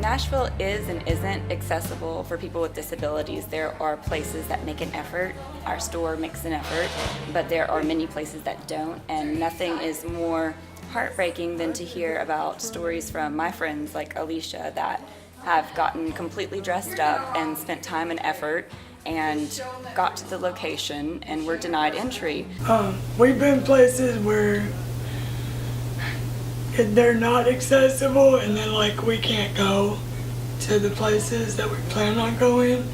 Nashville is and isn't accessible for people with disabilities. There are places that make an effort. Our store makes an effort, but there are many places that don't, and nothing is more heartbreaking than to hear about stories from my friends like Alicia that have gotten completely dressed up and spent time and effort and got to the location and were denied entry. We've been places where they're not accessible, and then we can't go to the places that we plan on going.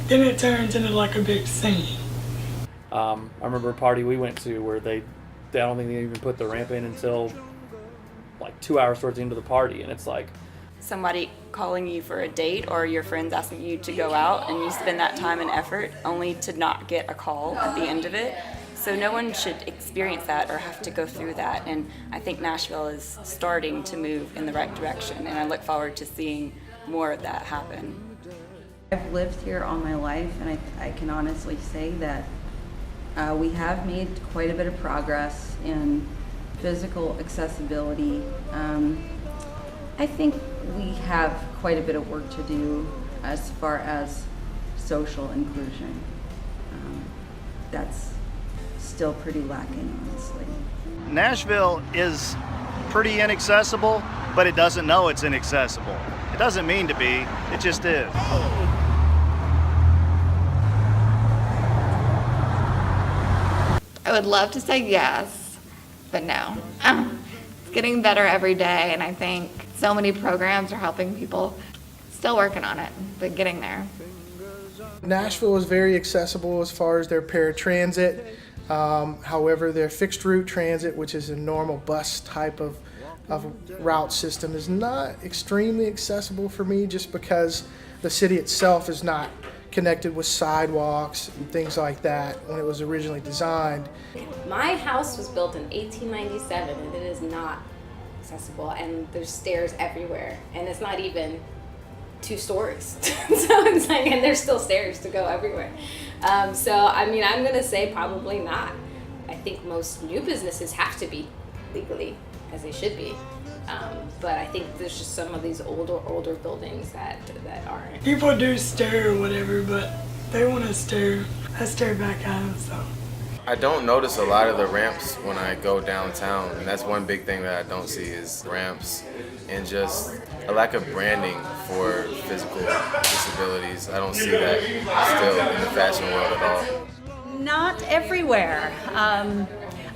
Then it turns into a big scene. I remember a party we went to where they don't think they even put the ramp in until 2 hours towards the end of the party, and it's somebody calling you for a date or your friends asking you to go out, and you spend that time and effort only to not get a call at the end of it. So no one should experience that or have to go through that, and I think Nashville is starting to move in the right direction, and I look forward to seeing more of that happen. I've lived here all my life, and I can honestly say that we have made quite a bit of progress in physical accessibility. I think we have quite a bit of work to do as far as social inclusion. That's still pretty lacking, honestly. Nashville is pretty inaccessible, but it doesn't know it's inaccessible. It doesn't mean to be, it just is. I would love to say yes, but no. It's getting better every day, and I think so many programs are helping people. Still working on it, but getting there. Nashville is very accessible as far as their paratransit. However, their fixed route transit, which is a normal bus type of route system, is not extremely accessible for me, just because the city itself is not connected with sidewalks and things like that when it was originally designed. My house was built in 1897, and it is not accessible, and there's stairs everywhere, and it's not even 2 stories. So it's and there's still stairs to go everywhere. So I mean, I'm gonna say probably not. I think most new businesses have to be legally, as they should be. But I think there's just some of these older buildings that aren't. People do stare or whatever, but they want to stare. I stare back at them, so. I don't notice a lot of the ramps when I go downtown, and that's one big thing that I don't see is ramps and just a lack of branding for physical disabilities. I don't see that still in the fashion world at all. Not everywhere.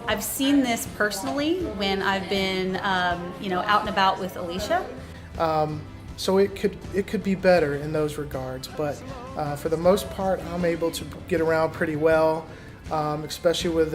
I've seen this personally when I've been, out and about with Alicia. So it could be better in those regards, but for the most part, I'm able to get around pretty well, especially with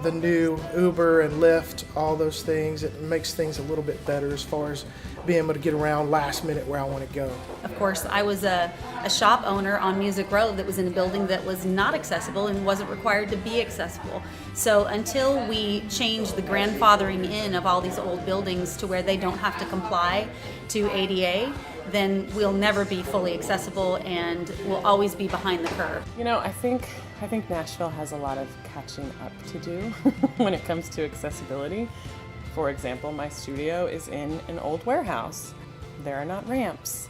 the new Uber and Lyft, all those things. It makes things a little bit better as far as being able to get around last minute where I want to go. Of course, I was a shop owner on Music Road that was in a building that was not accessible and wasn't required to be accessible. So until we change the grandfathering in of all these old buildings to where they don't have to comply to ADA, then we'll never be fully accessible and we'll always be behind the curve. I think Nashville has a lot of catching up to do when it comes to accessibility. For example, my studio is in an old warehouse. There are not ramps.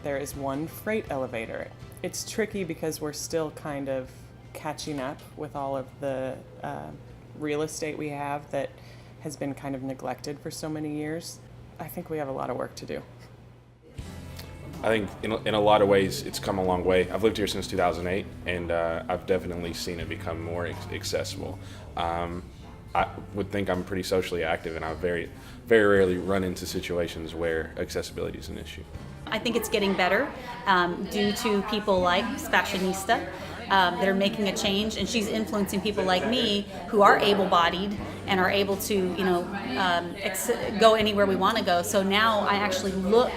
There is one freight elevator. It's tricky because we're still kind of catching up with all of the real estate we have that has been kind of neglected for so many years. I think we have a lot of work to do. I think in a lot of ways it's come a long way. I've lived here since 2008, and I've definitely seen it become more accessible. I would think I'm pretty socially active, and I very, very rarely run into situations where accessibility is an issue. I think it's getting better due to people like Fashionista that are making a change, and she's influencing people like me who are able-bodied and are able to, go anywhere we want to go. So now I actually look.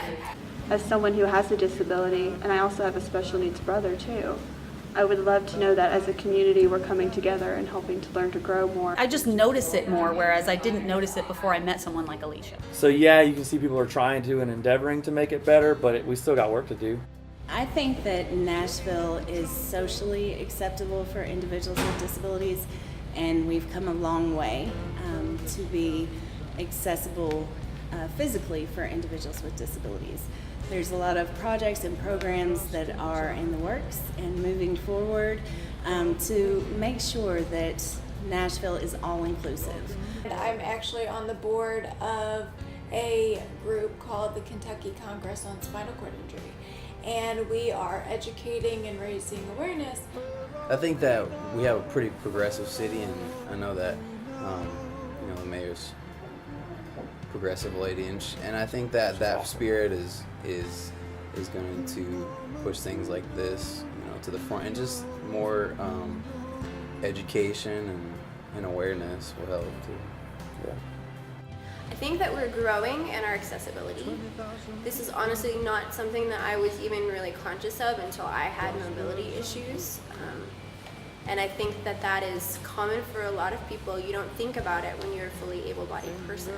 As someone who has a disability, and I also have a special needs brother too, I would love to know that as a community we're coming together and helping to learn to grow more. I just notice it more, whereas I didn't notice it before I met someone like Alicia. So yeah, you can see people are trying to and endeavoring to make it better, but we still got work to do. I think that Nashville is socially acceptable for individuals with disabilities, and we've come a long way to be accessible physically for individuals with disabilities. There's a lot of projects and programs that are in the works and moving forward to make sure that Nashville is all-inclusive. I'm actually on the board of a group called the Kentucky Congress on Spinal Cord Injury, and we are educating and raising awareness. I think that we have a pretty progressive city, and I know that the mayor's progressive lady, and I think that that spirit is going to push things like this, to the front, and just more education and awareness will help too. Yeah. I think that we're growing in our accessibility. This is honestly not something that I was even really conscious of until I had mobility issues. And I think that that is common for a lot of people. You don't think about it when you're a fully able-bodied person.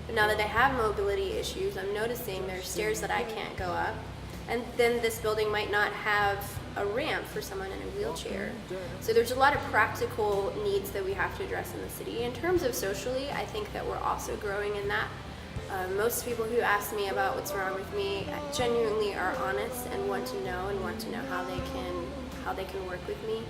But now that I have mobility issues, I'm noticing there's stairs that I can't go up. And then this building might not have a ramp for someone in a wheelchair. So there's a lot of practical needs that we have to address in the city. In terms of socially, I think that we're also growing in that. Most people who ask me about what's wrong with me genuinely are honest and want to know how they can work with me.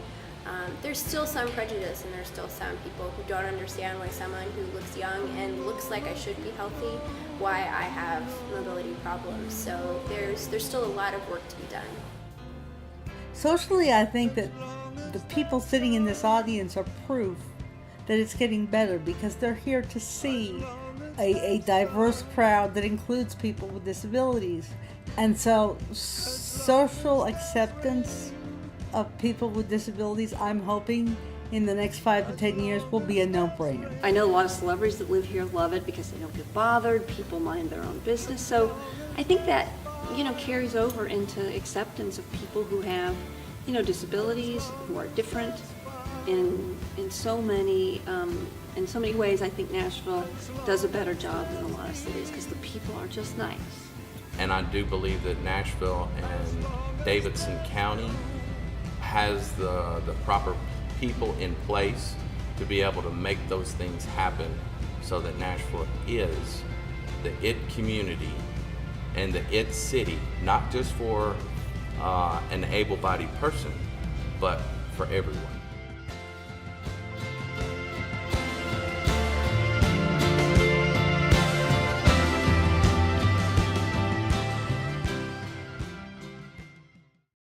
There's still some prejudice, and there's still some people who don't understand why someone who looks young and looks like I should be healthy, why I have mobility problems. So there's still a lot of work to be done. Socially, I think that the people sitting in this audience are proof that it's getting better, because they're here to see a diverse crowd that includes people with disabilities. And so social acceptance of people with disabilities, I'm hoping in the next 5 to 10 years will be a no-brainer. I know a lot of celebrities that live here love it because they don't get bothered, people mind their own business. So I think that, carries over into acceptance of people who have, disabilities, who are different in so many ways. I think Nashville does a better job than a lot of cities because the people are just nice. And I do believe that Nashville and Davidson County has the proper people in place to be able to make those things happen, so that Nashville is the it community and the it city, not just for an able-bodied person, but for everyone.